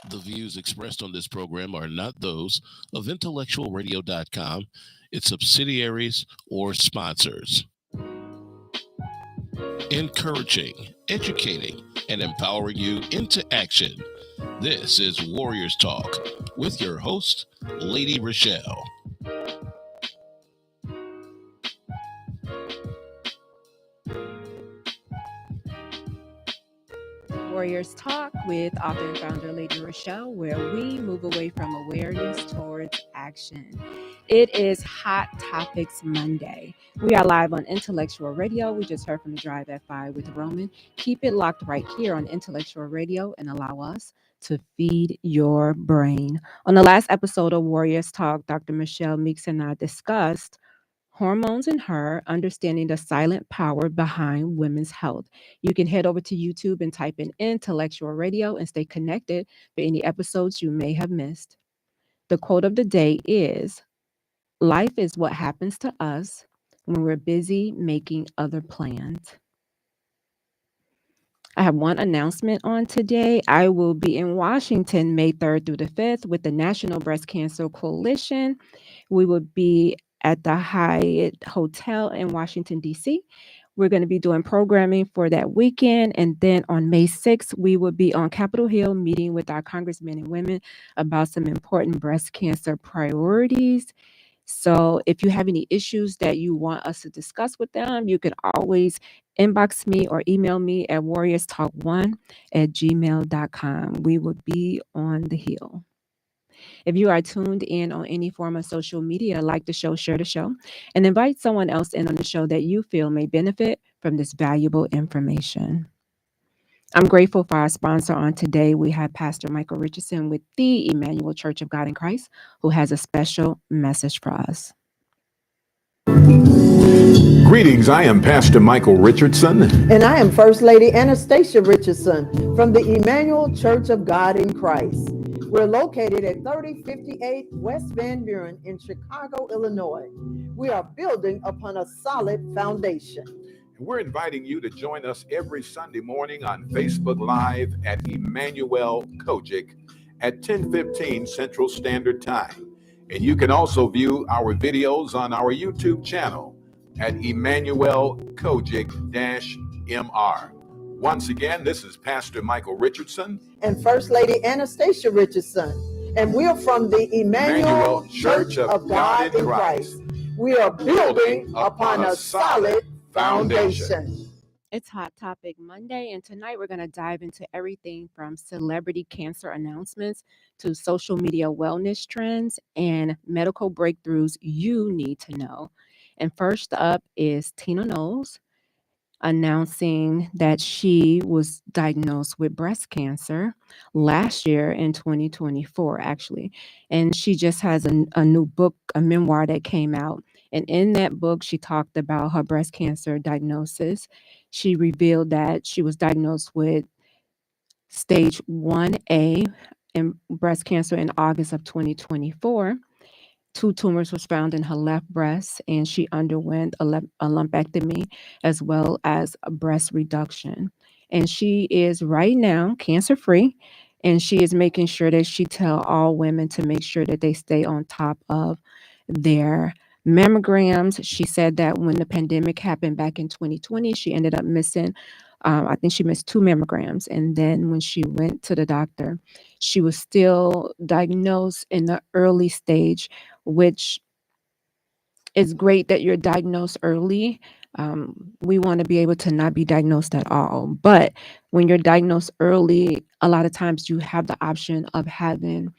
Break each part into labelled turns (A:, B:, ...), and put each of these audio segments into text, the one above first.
A: The views expressed on this program are not those of IntellectualRadio.com, its subsidiaries, or sponsors. Encouraging, educating, and empowering you into action. This is Warriors Talk with your host, Lady ReShell.
B: Warriors Talk with author and founder Lady ReShell, where we move away from awareness towards action. It is Hot Topics Monday. We are live on Intellectual Radio. We just heard from the Drive at 5 with Roman. Keep it locked right here on Intellectual Radio and allow us to feed your brain. On the last episode of Warriors Talk, Dr. Michelle Meeks and I discussed hormones in her, understanding the silent power behind women's health. You can head over to YouTube and type in Intellectual Radio and stay connected for any episodes you may have missed. The quote of the day is, "Life is what happens to us when we're busy making other plans." I have one announcement on today. I will be in Washington May 3rd through the 5th with the National Breast Cancer Coalition. We will be at the Hyatt Hotel in Washington, D.C. We're going to be doing programming for that weekend. And then on May 6th, we will be on Capitol Hill meeting with our congressmen and women about some important breast cancer priorities. So if you have any issues that you want us to discuss with them, you can always inbox me or email me at warriorstalk1@gmail.com. We will be on the Hill. If you are tuned in on any form of social media, like the show, share the show, and invite someone else in on the show that you feel may benefit from this valuable information. I'm grateful for our sponsor on today. We have Pastor Michael Richardson with the Emmanuel Church of God in Christ, who has a special message for us.
C: Greetings, I am Pastor Michael Richardson.
D: And I am First Lady Anastasia Richardson from the Emmanuel Church of God in Christ. We're located at 3058 West Van Buren in Chicago, Illinois. We are building upon a solid foundation.
C: We're inviting you to join us every Sunday morning on Facebook Live at Emmanuel Kojic at 10:15 Central Standard Time. And you can also view our videos on our YouTube channel at Emmanuel Kojic-MR. Once again, this is Pastor Michael Richardson
D: and First Lady Anastasia Richardson. And we're from the Emmanuel Church of God in Christ. We are building upon a solid foundation.
B: It's Hot Topic Monday, and tonight we're going to dive into everything from celebrity cancer announcements to social media wellness trends and medical breakthroughs you need to know. And first up is Tina Knowles announcing that she was diagnosed with breast cancer last year in 2024, actually. And she just has a new book, a memoir that came out. And in that book, she talked about her breast cancer diagnosis. She revealed that she was diagnosed with stage 1A in breast cancer in August of 2024. 2 tumors was found in her left breast, and she underwent a lumpectomy as well as a breast reduction. And she is right now cancer-free, and she is making sure that she tell all women to make sure that they stay on top of their mammograms. She said that when the pandemic happened back in 2020, she ended up missing I think she missed 2 mammograms. And then when she went to the doctor, she was still diagnosed in the early stage, which is great that you're diagnosed early. We want to be able to not be diagnosed at all. But when you're diagnosed early, a lot of times you have the option of having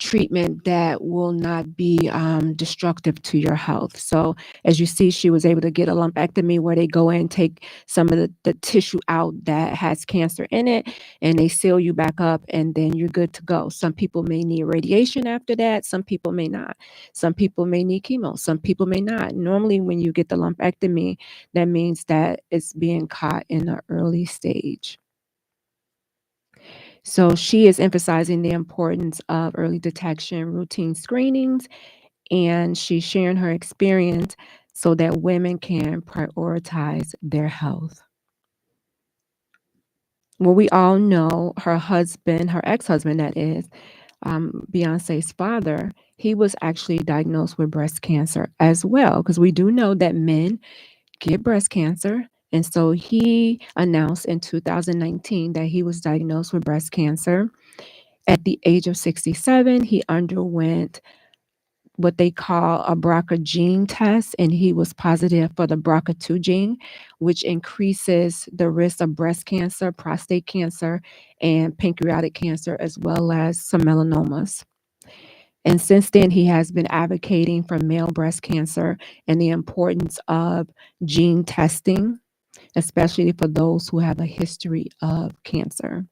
B: treatment that will not be destructive to your health. So as you see, she was able to get a lumpectomy where they go in and take some of the tissue out that has cancer in it, and they seal you back up, and then you're good to go. Some people may need radiation after that. Some people may not. Some people may need chemo. Some people may not. Normally, when you get the lumpectomy, that means that it's being caught in an early stage. So she is emphasizing the importance of early detection, routine screenings, and she's sharing her experience so that women can prioritize their health. Well, we all know her husband, her ex-husband, that is, Beyonce's father, he was actually diagnosed with breast cancer as well, because we do know that men get breast cancer. And so he announced in 2019 that he was diagnosed with breast cancer. At the age of 67, he underwent what they call a BRCA gene test, and he was positive for the BRCA2 gene, which increases the risk of breast cancer, prostate cancer, and pancreatic cancer, as well as some melanomas. And since then, he has been advocating for male breast cancer and the importance of gene testing, especially for those who have a history of cancer.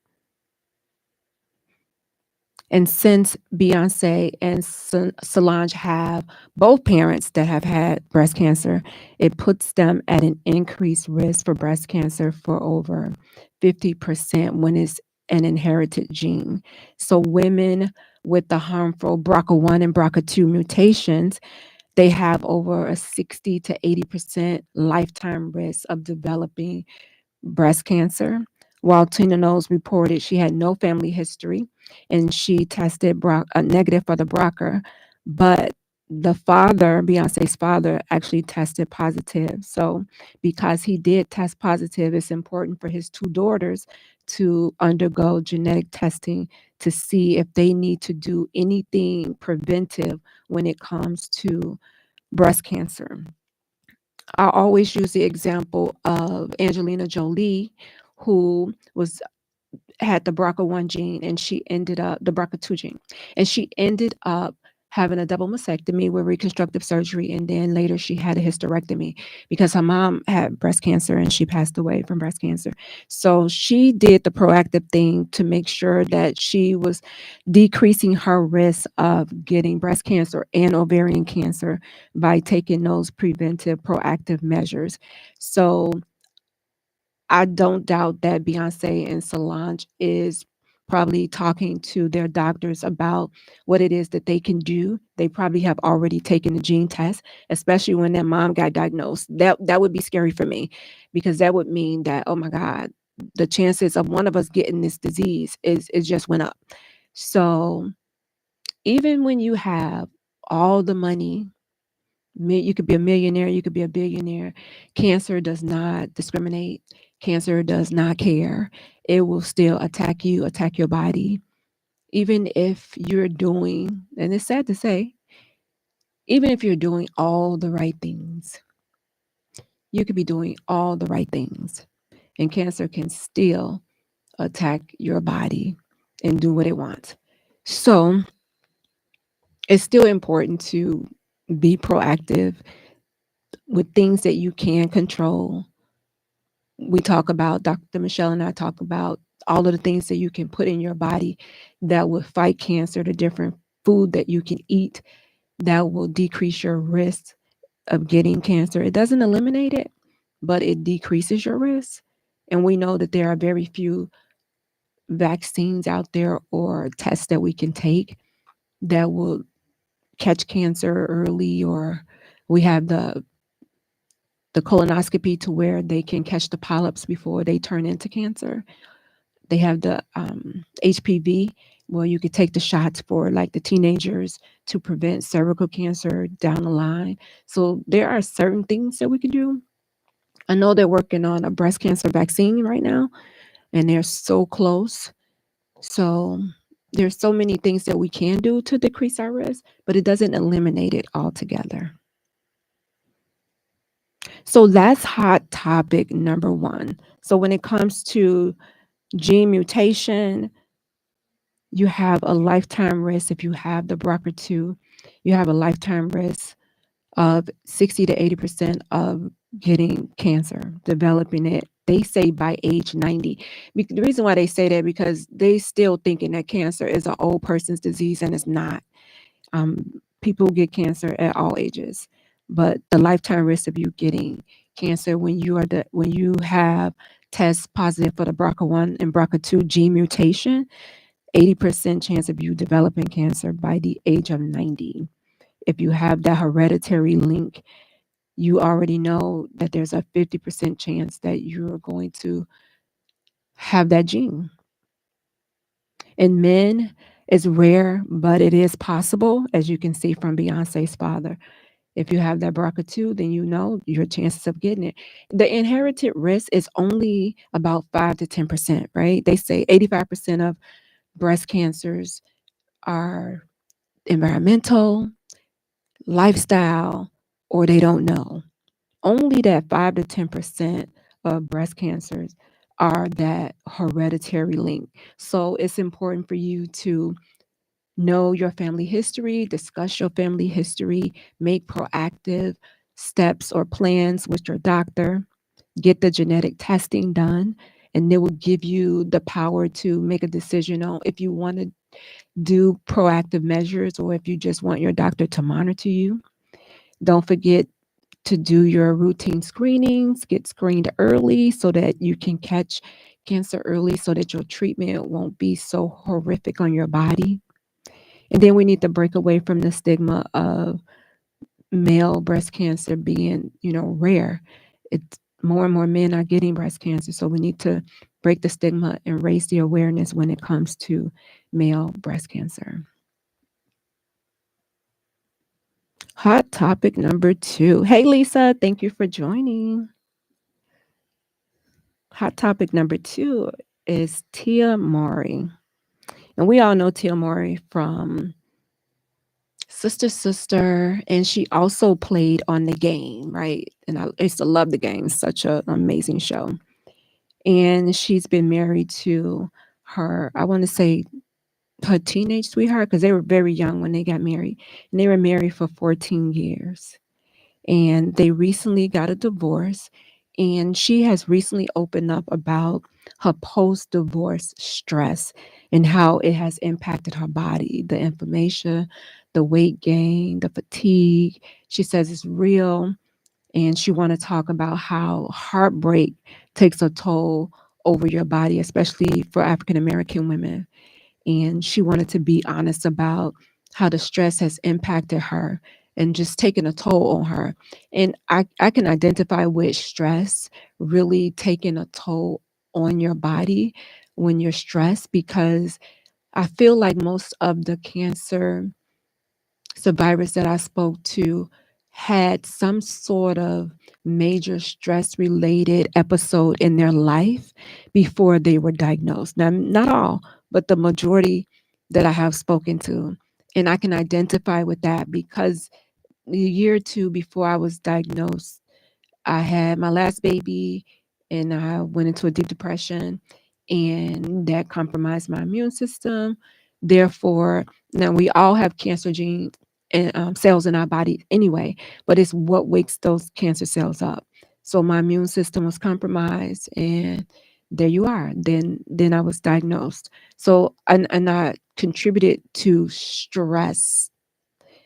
B: And since Beyonce and Solange have both parents that have had breast cancer, it puts them at an increased risk for breast cancer for over 50% when it's an inherited gene. So women with the harmful BRCA1 and BRCA2 mutations, they have over a 60 to 80% lifetime risk of developing breast cancer. While Tina Knowles reported she had no family history and she tested negative for the BRCA, but the father, Beyonce's father, actually tested positive. So, because he did test positive, it's important for his two daughters to undergo genetic testing to see if they need to do anything preventive when it comes to breast cancer. I always use the example of Angelina Jolie, who had the BRCA1 gene, and she ended up the BRCA2 gene, and she ended up having a double mastectomy with reconstructive surgery, and then later she had a hysterectomy because her mom had breast cancer and she passed away from breast cancer. So she did the proactive thing to make sure that she was decreasing her risk of getting breast cancer and ovarian cancer by taking those preventive proactive measures. So I don't doubt that Beyonce and Solange is probably talking to their doctors about what it is that they can do. They probably have already taken the gene test, especially when their mom got diagnosed. That would be scary for me, because that would mean that, oh my God, the chances of one of us getting this disease is just went up. So even when you have all the money, you could be a millionaire, you could be a billionaire. Cancer does not discriminate. Cancer does not care. It will still attack you, attack your body. Even if you're doing, and it's sad to say, even if you're doing all the right things, you could be doing all the right things, and cancer can still attack your body and do what it wants. So it's still important to be proactive with things that you can control. We talk about, Dr. Michelle and I talk about all of the things that you can put in your body that will fight cancer, the different food that you can eat that will decrease your risk of getting cancer. It doesn't eliminate it, but it decreases your risk. And we know that there are very few vaccines out there or tests that we can take that will catch cancer early, or we have the colonoscopy to where they can catch the polyps before they turn into cancer. They have the HPV, where you could take the shots for like the teenagers to prevent cervical cancer down the line. So there are certain things that we can do. I know they're working on a breast cancer vaccine right now, and they're so close. So there's so many things that we can do to decrease our risk, but it doesn't eliminate it altogether. So that's hot topic number one. So when it comes to gene mutation, you have a lifetime risk. If you have the BRCA2, you have a lifetime risk of 60 to 80% of getting cancer, developing it. They say by age 90. The reason why they say that, because they still thinking that cancer is an old person's disease, and it's not. People get cancer at all ages, but the lifetime risk of you getting cancer when you have tests positive for the BRCA1 and BRCA2 gene mutation, 80% chance of you developing cancer by the age of 90. If you have that hereditary link, you already know that there's a 50% chance that you're going to have that gene. In men, it's rare, but it is possible, as you can see from Beyonce's father. If you have that BRCA2, then you know your chances of getting it. The inherited risk is only about 5 to 10%, right? They say 85% of breast cancers are environmental, lifestyle, or they don't know. Only that 5 to 10% of breast cancers are that hereditary link. So it's important for you to know your family history, discuss your family history, make proactive steps or plans with your doctor, get the genetic testing done, and it will give you the power to make a decision on if you want to do proactive measures or if you just want your doctor to monitor you. Don't forget to do your routine screenings, get screened early so that you can catch cancer early so that your treatment won't be so horrific on your body. And then we need to break away from the stigma of male breast cancer being, rare. It's more and more men are getting breast cancer. So we need to break the stigma and raise the awareness when it comes to male breast cancer. Hot topic number 2. Hey, Lisa, thank you for joining. Hot topic number 2 is Tia Mowry. And we all know Tia Mowry from Sister, and she also played on The Game, right? And I used to love The Game, such an amazing show. And she's been married to her, I want to say, her teenage sweetheart, because they were very young when they got married. And they were married for 14 years. And they recently got a divorce. And she has recently opened up about her post-divorce stress and how it has impacted her body, the inflammation, the weight gain, the fatigue. She says it's real. And she want to talk about how heartbreak takes a toll over your body, especially for African American women. And she wanted to be honest about how the stress has impacted her and just taking a toll on her. And I can identify with stress really taking a toll on your body when you're stressed, because I feel like most of the cancer survivors that I spoke to had some sort of major stress related episode in their life before they were diagnosed. Now, not all, but the majority that I have spoken to. And I can identify with that because a year or two before I was diagnosed, I had my last baby and I went into a deep depression, and that compromised my immune system. Therefore, now we all have cancer genes and cells in our body anyway, but it's what wakes those cancer cells up. So my immune system was compromised, and there you are. Then I was diagnosed. So and I contributed to stress.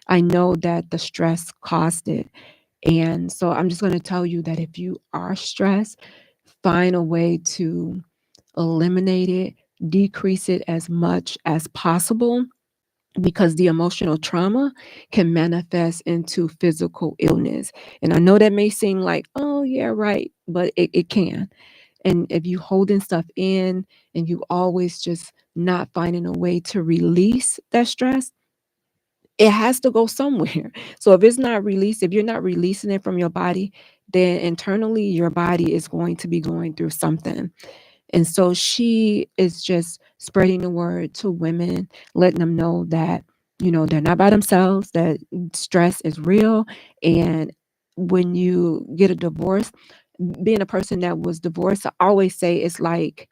B: I know that the stress caused it. And so I'm just going to tell you that if you are stressed, find a way to eliminate it, decrease it as much as possible, because the emotional trauma can manifest into physical illness. And I know that may seem like, oh, yeah, right, but it can. And if you holding stuff in and you always just not finding a way to release that stress, it has to go somewhere. So if it's not released, if you're not releasing it from your body, then internally your body is going to be going through something. And so she is just spreading the word to women, letting them know that, they're not by themselves, that stress is real. And when you get a divorce, being a person that was divorced, I always say it's like,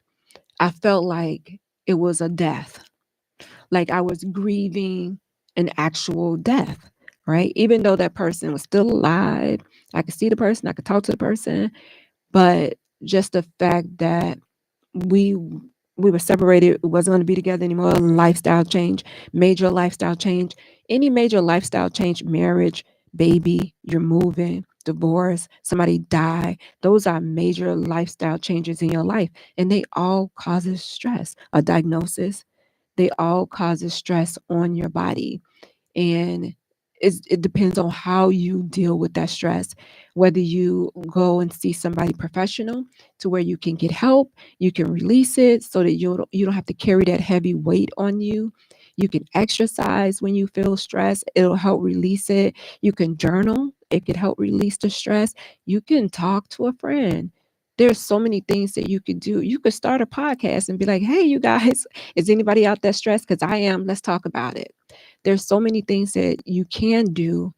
B: I felt like it was a death. Like I was grieving an actual death, right? Even though that person was still alive, I could see the person, I could talk to the person, but just the fact that we were separated, it wasn't going to be together anymore, lifestyle change, major lifestyle change, any major lifestyle change, marriage, baby, you're moving, divorce, somebody die, those are major lifestyle changes in your life, and they all causes stress. A diagnosis, they all causes stress on your body. And it depends on how you deal with that stress, whether you go and see somebody professional to where you can get help, you can release it so that you don't have to carry that heavy weight on you. You can exercise when you feel stress, it'll help release it. You can journal, it could help release the stress. You can talk to a friend. There's so many things that you could do. You could start a podcast and be like, hey, you guys, is anybody out there stressed? Because I am. Let's talk about it. There's so many things that you can do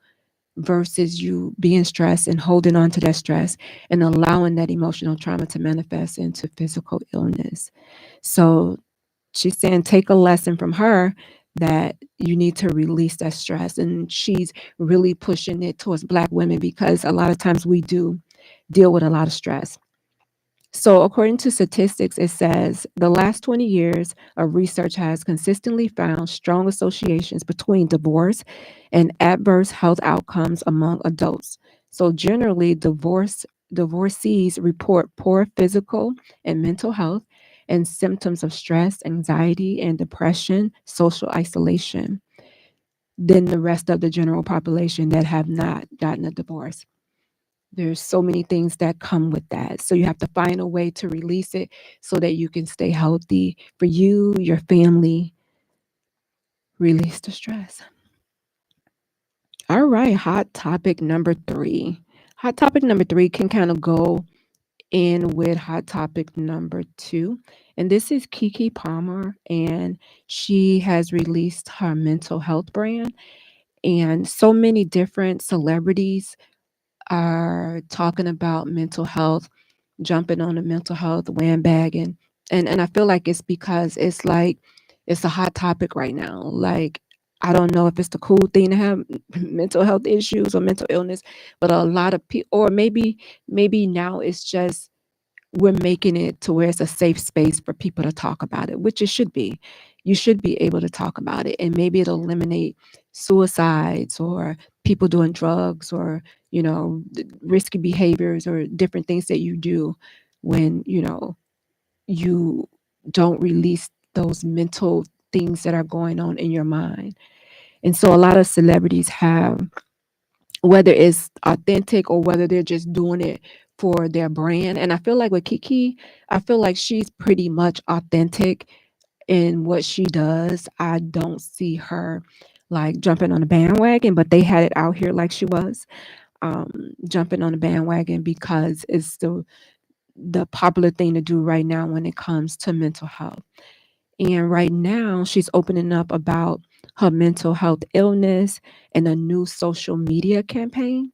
B: versus you being stressed and holding on to that stress and allowing that emotional trauma to manifest into physical illness. So she's saying take a lesson from her that you need to release that stress. And she's really pushing it towards Black women because a lot of times we do deal with a lot of stress. So, according to statistics, it says the last 20 years of research has consistently found strong associations between divorce and adverse health outcomes among adults. So, generally, divorcees report poor physical and mental health and symptoms of stress, anxiety, and depression, social isolation than the rest of the general population that have not gotten a divorce. There's so many things that come with that. So you have to find a way to release it so that you can stay healthy for you, your family. Release the stress. All right, hot topic number 3. Hot topic number 3 can kind of go in with hot topic number 2. And this is Keke Palmer, and she has released her mental health brand. And so many different celebrities are talking about mental health, jumping on the mental health bandwagon. And I feel like it's because it's like it's a hot topic right now. Like I don't know if it's the cool thing to have mental health issues or mental illness, but a lot of people, or maybe now it's just we're making it to where it's a safe space for people to talk about it, which it should be. You should be able to talk about it, and maybe it'll eliminate suicides or people doing drugs or risky behaviors or different things that you do when you don't release those mental things that are going on in your mind. And so a lot of celebrities have, whether it's authentic or whether they're just doing it for their brand. And I feel like with Keke, I feel like she's pretty much authentic in what she does. I don't see her like jumping on the bandwagon, but they had it out here like she was jumping on the bandwagon because it's the popular thing to do right now when it comes to mental health. And right now, she's opening up about her mental health illness and a new social media campaign.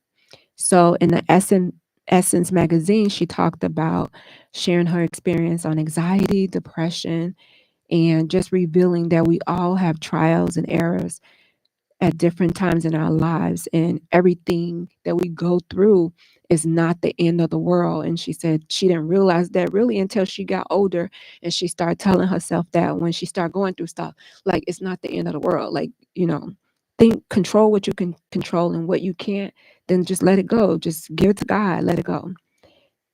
B: So, in the Essence magazine, she talked about sharing her experience on anxiety, depression, and just revealing that we all have trials and errors at different times in our lives, and everything that we go through is not the end of the world. And she said she didn't realize that really until she got older, and she started telling herself that when she started going through stuff, like it's not the end of the world. Like, think, control what you can control, and what you can't, then just let it go. Just give it to God, let it go.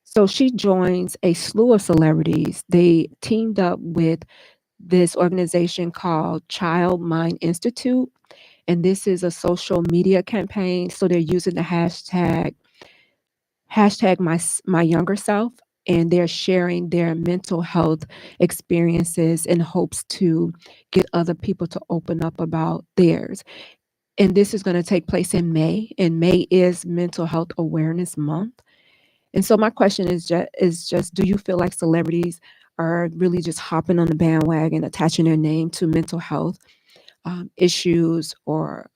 B: So she joins a slew of celebrities. They teamed up with this organization called Child Mind Institute, and this is a social media campaign. So they're using the hashtag my younger self, and they're sharing their mental health experiences in hopes to get other people to open up about theirs. And this is going to take place in May, and May is Mental Health Awareness Month. And so my question is just do you feel like celebrities are really just hopping on the bandwagon, attaching their name to mental health issues or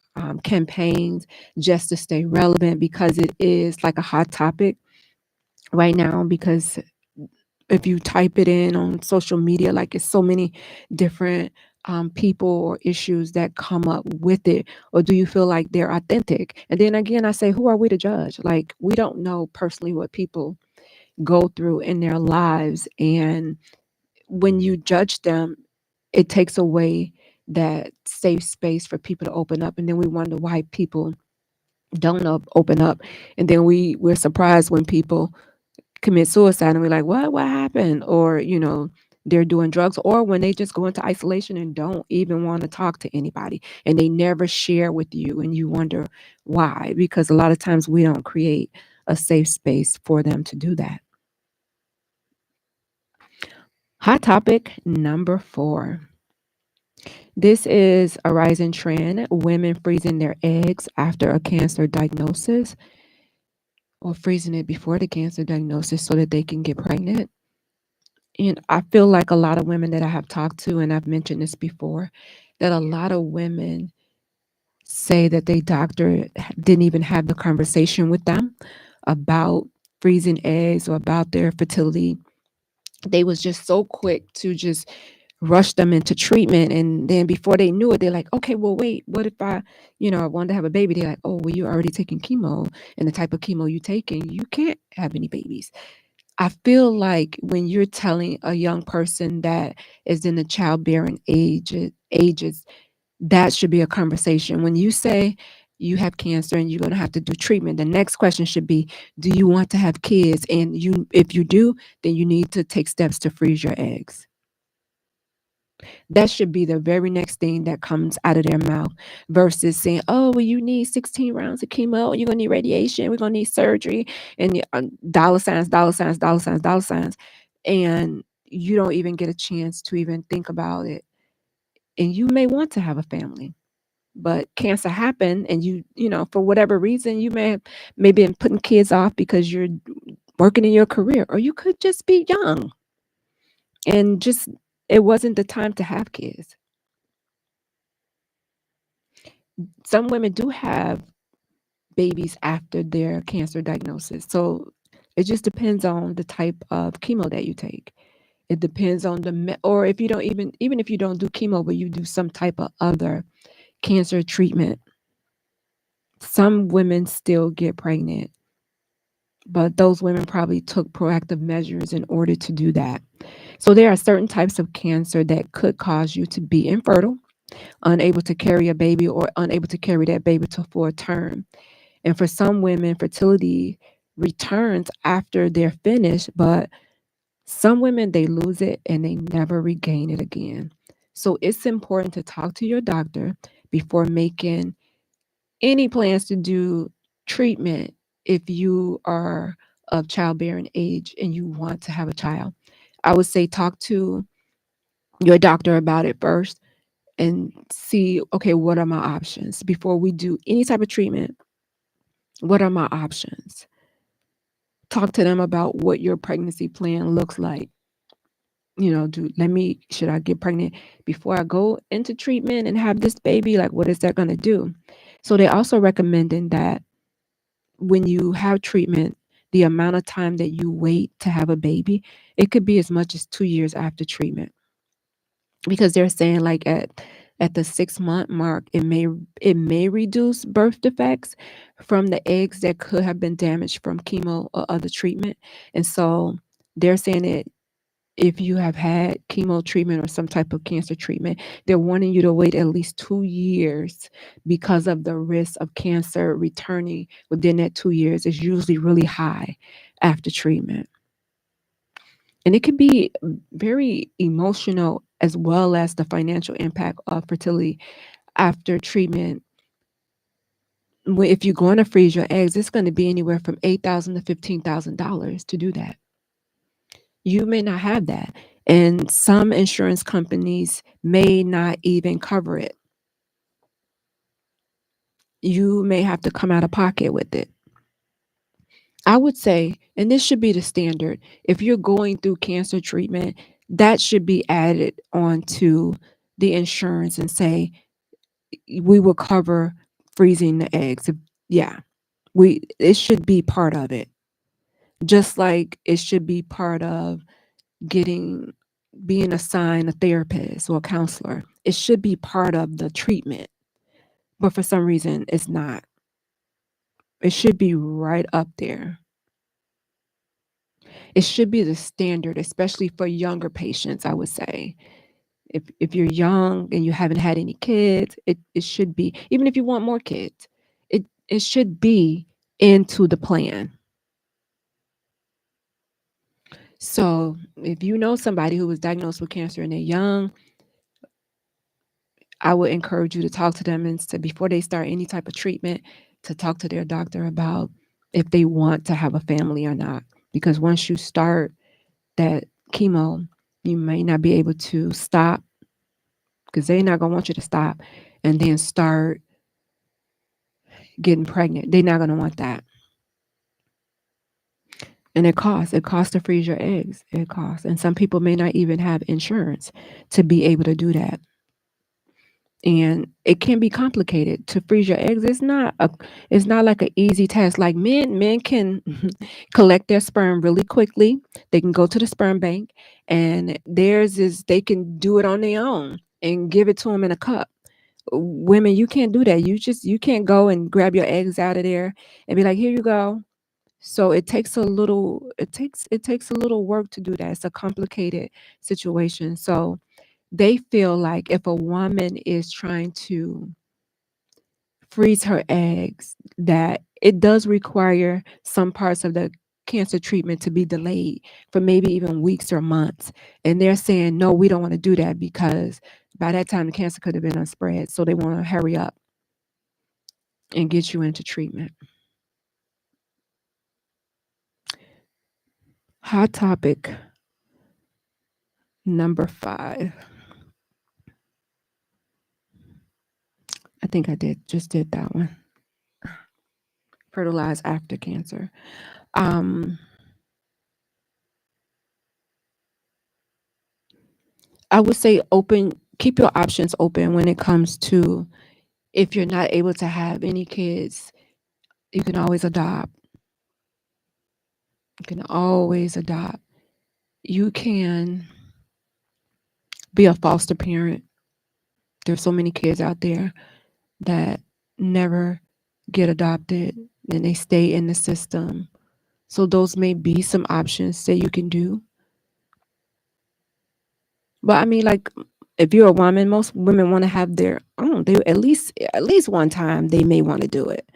B: campaigns just to stay relevant because it is like a hot topic right now? Because if you type it in on social media, like it's so many different people or issues that come up with it. Or do you feel like they're authentic? And then again, I say, who are we to judge? Like, we don't know personally what people go through in their lives. And when you judge them, it takes away that safe space for people to open up. And then we wonder why people don't open up. And then we're surprised when people commit suicide and we're like, what happened? Or, they're doing drugs, or when they just go into isolation and don't even want to talk to anybody, and they never share with you, and you wonder why, because a lot of times we don't create a safe space for them to do that. Hot topic number 4. This is a rising trend: women freezing their eggs after a cancer diagnosis, or freezing it before the cancer diagnosis so that they can get pregnant. And I feel like a lot of women that I have talked to, and I've mentioned this before, that a lot of women say that their doctor didn't even have the conversation with them about freezing eggs or about their fertility. They was just so quick to just rush them into treatment. And then before they knew it, they're like, okay, well, wait, what if I wanted to have a baby? They're like, oh, well, you're already taking chemo, and the type of chemo you taking, you can't have any babies. I feel like when you're telling a young person that is in the childbearing ages, that should be a conversation. When you say you have cancer and you're going to have to do treatment, the next question should be, do you want to have kids? And if you do, then you need to take steps to freeze your eggs. That should be the very next thing that comes out of their mouth, versus saying, oh, well, you need 16 rounds of chemo, you're going to need radiation, we're going to need surgery, and dollar signs, dollar signs, dollar signs, dollar signs. And you don't even get a chance to even think about it. And you may want to have a family, but cancer happened, and for whatever reason, you may have maybe been putting kids off because you're working in your career, or you could just be young and just it wasn't the time to have kids. Some women do have babies after their cancer diagnosis. So it just depends on the type of chemo that you take. It depends on or if you don't even if you don't do chemo, but you do some type of other cancer treatment, some women still get pregnant, but those women probably took proactive measures in order to do that. So there are certain types of cancer that could cause you to be infertile, unable to carry a baby, or unable to carry that baby to full term. And for some women, fertility returns after they're finished, but some women, they lose it and they never regain it again. So it's important to talk to your doctor before making any plans to do treatment if you are of childbearing age and you want to have a child. I would say talk to your doctor about it first and see, okay, what are my options before we do any type of treatment? What are my options? Talk to them about what your pregnancy plan looks like. Should I get pregnant before I go into treatment and have this baby? Like, what is that going to do? So they're also recommending that when you have treatment, the amount of time that you wait to have a baby, it could be as much as 2 years after treatment. Because they're saying like at the 6-month mark, it may reduce birth defects from the eggs that could have been damaged from chemo or other treatment. And so they're saying that if you have had chemo treatment or some type of cancer treatment, they're wanting you to wait at least 2 years, because of the risk of cancer returning within that 2 years is usually really high after treatment. And it can be very emotional, as well as the financial impact of fertility after treatment. If you're going to freeze your eggs, it's going to be anywhere from $8,000 to $15,000 to do that. You may not have that. And some insurance companies may not even cover it. You may have to come out of pocket with it. I would say, and this should be the standard, if you're going through cancer treatment, that should be added onto the insurance and say, we will cover freezing the eggs. It should be part of it. Just like it should be part of being assigned a therapist or a counselor. It should be part of the treatment. But for some reason, it's not. It should be right up there. It should be the standard, especially for younger patients, I would say. If you're young and you haven't had any kids, it should be, even if you want more kids, it should be into the plan. So if you know somebody who was diagnosed with cancer and they're young, I would encourage you to talk to them and before they start any type of treatment, to talk to their doctor about if they want to have a family or not. Because once you start that chemo, you may not be able to stop, because they're not going to want you to stop and then start getting pregnant. They're not going to want that. And it costs to freeze your eggs. It costs. And some people may not even have insurance to be able to do that. And it can be complicated to freeze your eggs. It's not like an easy task. Like men can collect their sperm really quickly. They can go to the sperm bank, and they can do it on their own and give it to them in a cup. Women, you can't do that. You can't go and grab your eggs out of there and be like, here you go. So it takes a little work to do that. It's a complicated situation. So they feel like if a woman is trying to freeze her eggs, that it does require some parts of the cancer treatment to be delayed for maybe even weeks or months. And they're saying, no, we don't want to do that, because by that time the cancer could have been unspread. So they want to hurry up and get you into treatment. Hot topic number 5. I think I just did that one. Fertilize after cancer. I would say keep your options open when it comes to, if you're not able to have any kids, you can always adopt. You can always adopt. You can be a foster parent. There's so many kids out there that never get adopted and they stay in the system. So those may be some options that you can do. But I mean, like, if you're a woman, most women want to have their own. They at least one time they may want to do it.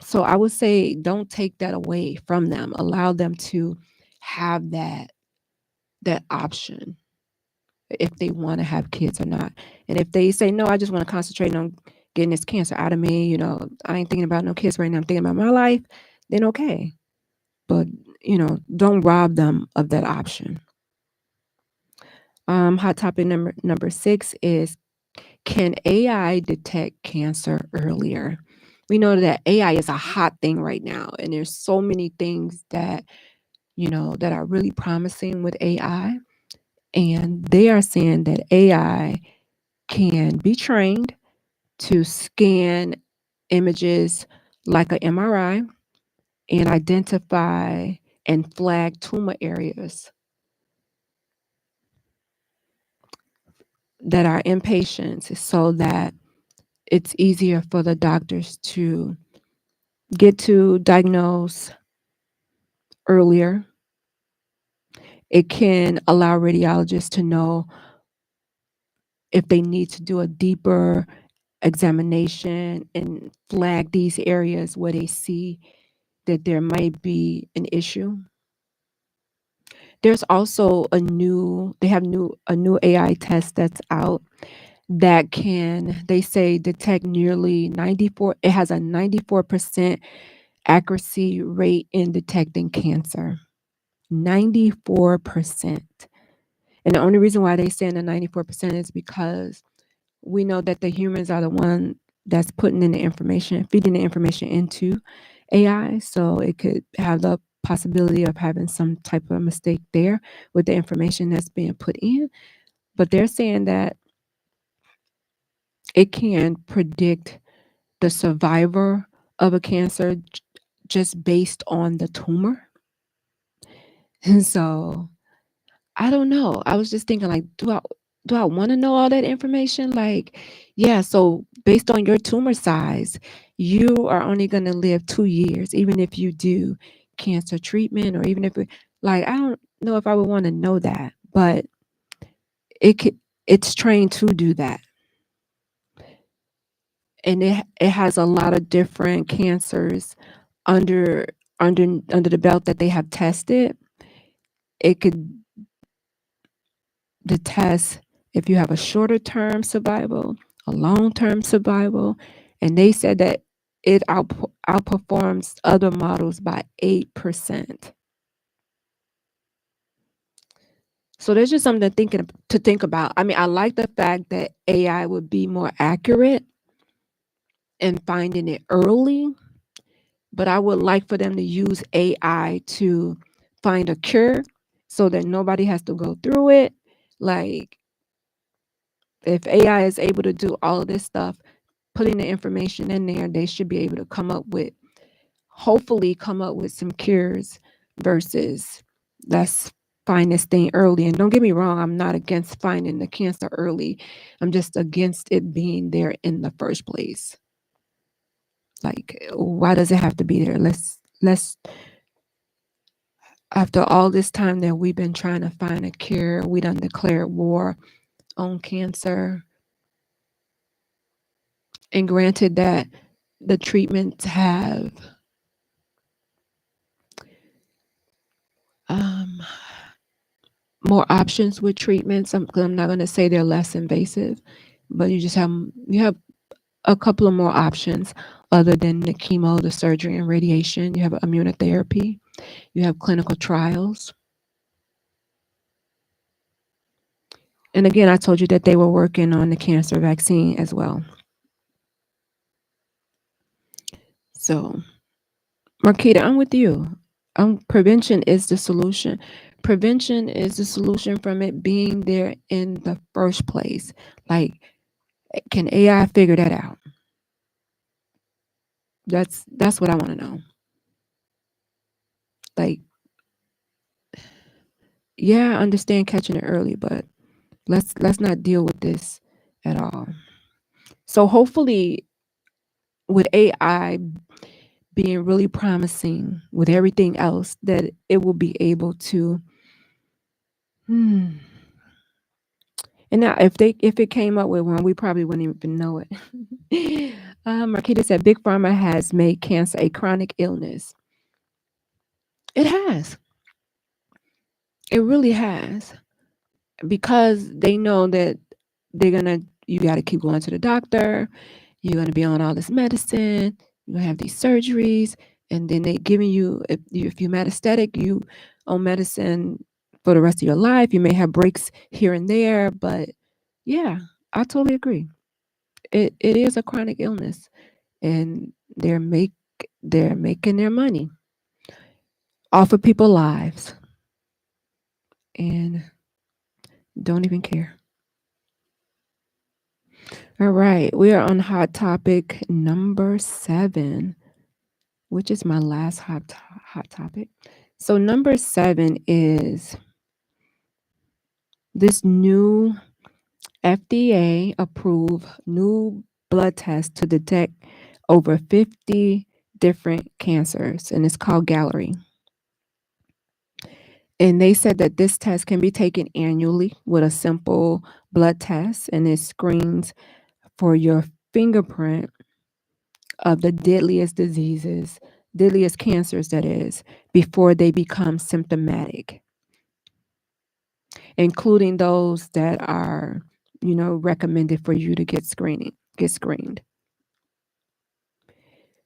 B: So I would say don't take that away from them. Allow them to have that option if they want to have kids or not. And if they say, no, I just want to concentrate on getting this cancer out of me, I ain't thinking about no kids right now, I'm thinking about my life, then okay. But, don't rob them of that option. Hot topic number 6 is, can AI detect cancer earlier? We know that AI is a hot thing right now, and there's so many things that, that are really promising with AI. And they are saying that AI can be trained to scan images like an MRI and identify and flag tumor areas that are in patients, so that it's easier for the doctors to get to diagnose earlier. It can allow radiologists to know if they need to do a deeper examination and flag these areas where they see that there might be an issue. There's also a new AI test that's out that can, they say, detect nearly 94. It has a 94% accuracy rate in detecting cancer. 94%. And the only reason why they say the 94% is because we know that the humans are the one that's putting in the information, feeding the information into AI. So it could have the possibility of having some type of mistake there with the information that's being put in. But they're saying that it can predict the survivor of a cancer just based on the tumor. And so I don't know. I was just thinking, like, do I want to know all that information? Like, yeah, so based on your tumor size, you are only going to live 2 years, even if you do cancer treatment, or even if I don't know if I would want to know that, but it's trained to do that. And it has a lot of different cancers under the belt that they have tested. it could detect if you have a shorter term survival, a long term survival, and they said that it outperforms other models by 8%. So there's just something to think about. I mean, I like the fact that AI would be more accurate in finding it early, but I would like for them to use AI to find a cure so that nobody has to go through it. Like, if AI is able to do all of this stuff, putting the information in there, they should be able to hopefully come up with some cures versus let's find this thing early. And don't get me wrong, I'm not against finding the cancer early. I'm just against it being there in the first place. Like, why does it have to be there? Let's after all this time that we've been trying to find a cure, we done declared war on cancer. And granted that the treatments have more options with treatments. I'm not going to say they're less invasive, but you have a couple of more options other than the chemo, the surgery, and radiation. You have immunotherapy. You have clinical trials. And again, I told you that they were working on the cancer vaccine as well. So, Marquita, I'm with you. Prevention is the solution. Prevention is the solution from it being there in the first place. Like, can AI figure that out? That's what I want to know. Like, yeah, I understand catching it early, but let's not deal with this at all. So hopefully, with AI being really promising with everything else, that it will be able to and now if it came up with one, we probably wouldn't even know it. Marquita said Big Pharma has made cancer a chronic illness. It has. It really has. Because they know that you got to keep going to the doctor. You're going to be on all this medicine. You're going to have these surgeries. And then they giving you, if you're metastatic, you on medicine for the rest of your life. You may have breaks here and there. But yeah, I totally agree. It is a chronic illness. And they're making their money off of people's lives. And don't even care. All right, we are on hot topic number 7, which is my last hot topic. So number 7 is this new FDA approved new blood test to detect over 50 different cancers, and it's called Gallery. And they said that this test can be taken annually with a simple blood test, and it screens for your fingerprint of the deadliest cancers, that is, before they become symptomatic, including those that are, recommended for you to get screened.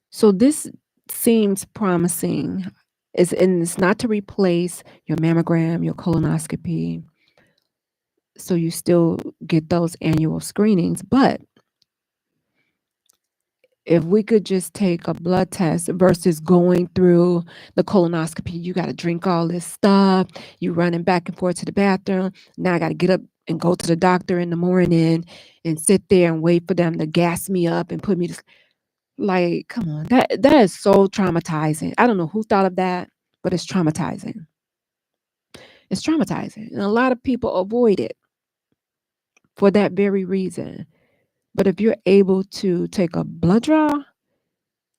B: So this seems promising. It's not to replace your mammogram, your colonoscopy. So you still get those annual screenings, but if we could just take a blood test versus going through the colonoscopy, you got to drink all this stuff. You running back and forth to the bathroom. Now I got to get up and go to the doctor in the morning and sit there and wait for them to gas me up and put me to, like, come on. That is so traumatizing. I don't know who thought of that, but it's traumatizing. It's traumatizing. And a lot of people avoid it for that very reason. But if you're able to take a blood draw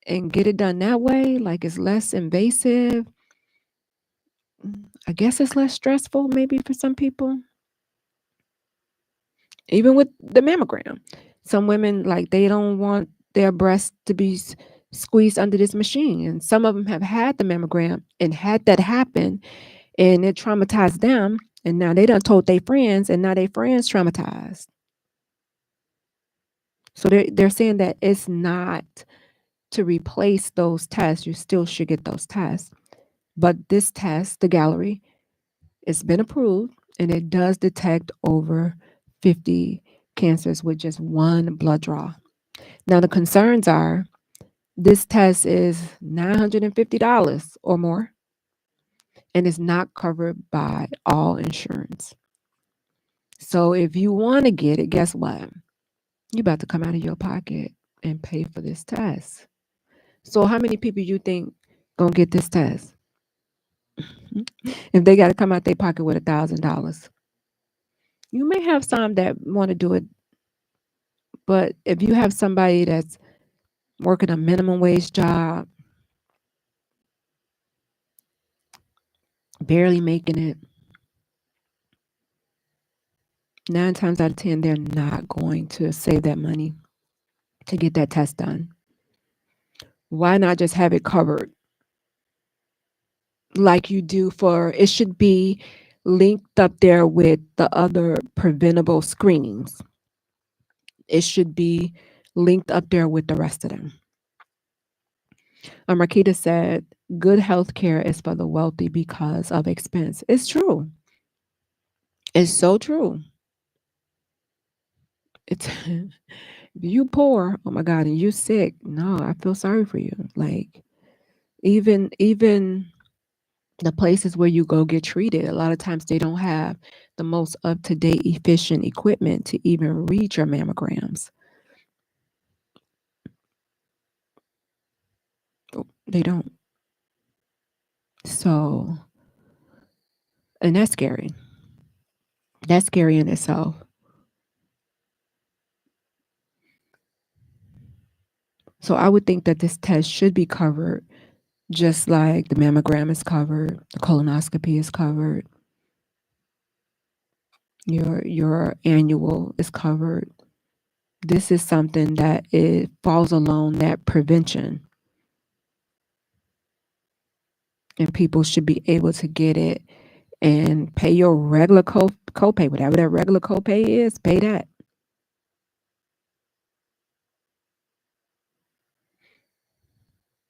B: and get it done that way, like it's less invasive, I guess it's less stressful maybe for some people. Even with the mammogram, some women, like, they don't want their breasts to be squeezed under this machine. And some of them have had the mammogram and had that happen. and it traumatized them. And now they done told their friends, and now their friends traumatized. So they're saying that it's not to replace those tests. You still should get those tests. But this test, the gallery, it's been approved, and it does detect over 50 cancers with just one blood draw. Now, the concerns are this test is $950 or more, and is not covered by all insurance. So if you want to get it, guess what? You about to come out of your pocket and pay for this test. So how many people you think gonna get this test? If they got to come out their pocket with $1,000, you may have some that want to do it, but if you have somebody that's working a minimum wage job, barely making it, 9 times out of 10, they're not going to save that money to get that test done. Why not just have it covered like you do for, it should be linked up there with the other preventable screenings. It should be linked up there with the rest of them. Marquita said, good health care is for the wealthy because of expense. It's true. It's so true. It's you poor, oh my God, and you sick. No, I feel sorry for you. Like even the places where you go get treated, a lot of times they don't have the most up-to-date, efficient equipment to even read your mammograms. They don't. So, and that's scary. That's scary in itself. So I would think that this test should be covered, just like the mammogram is covered, the colonoscopy is covered, your annual is covered. This is something that it falls along that prevention. And people should be able to get it and pay your regular copay, whatever that regular copay is, pay that.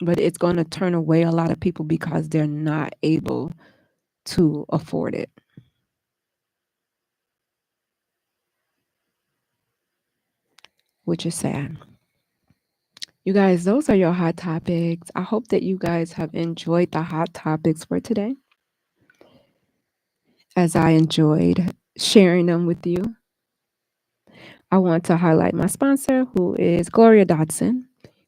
B: But it's going to turn away a lot of people because they're not able to afford it. Which is sad. You guys, those are your hot topics. I hope that you guys have enjoyed the hot topics for today, as I enjoyed sharing them with you. I want to highlight my sponsor, who is Gloria Dotson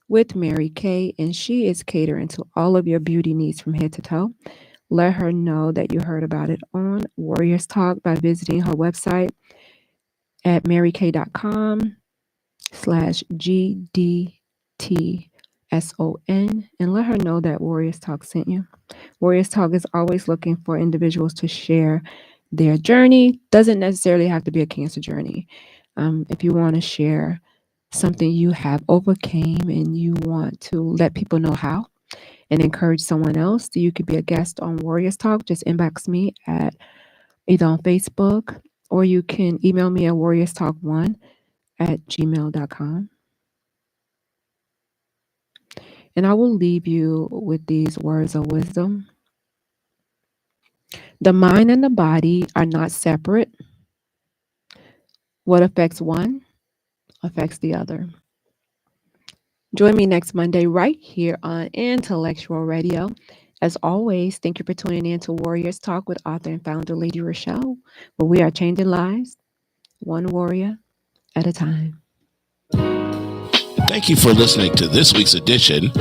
B: with Mary Kay, and she is catering to all of your beauty needs from head to toe. Let her know that you heard about it on Warriors Talk by visiting her website at marykay.com/GDTSON, and let her know that Warriors Talk sent you. Warriors Talk is always looking for individuals to share their journey. Doesn't necessarily have to be a cancer journey. If you want to share something you have overcame and you want to let people know how and encourage someone else, you could be a guest on Warriors Talk. Just inbox me at either on Facebook, or you can email me at warriorstalk1@gmail.com. And I will leave you with these words of wisdom. The mind and the body are not separate. What affects one affects the other. Join me next Monday right here on Intellectual Radio. As always, thank you for tuning in to Warriors Talk with author and founder Lady ReShell, where we are changing lives one warrior at a time.
A: Thank you for listening to this week's edition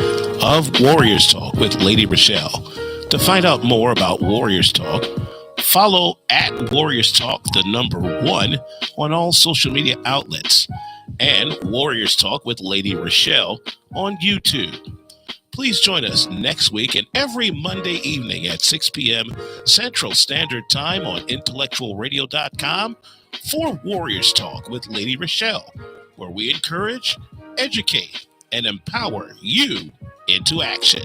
A: of Warriors Talk with Lady ReShell. To find out more about Warriors Talk, follow at Warriors Talk, the number 1, on all social media outlets, and Warriors Talk with Lady ReShell on YouTube. Please join us next week and every Monday evening at 6 p.m. Central Standard Time on IntellectualRadio.com for Warriors Talk with Lady ReShell, where we encourage, educate, and empower you into action.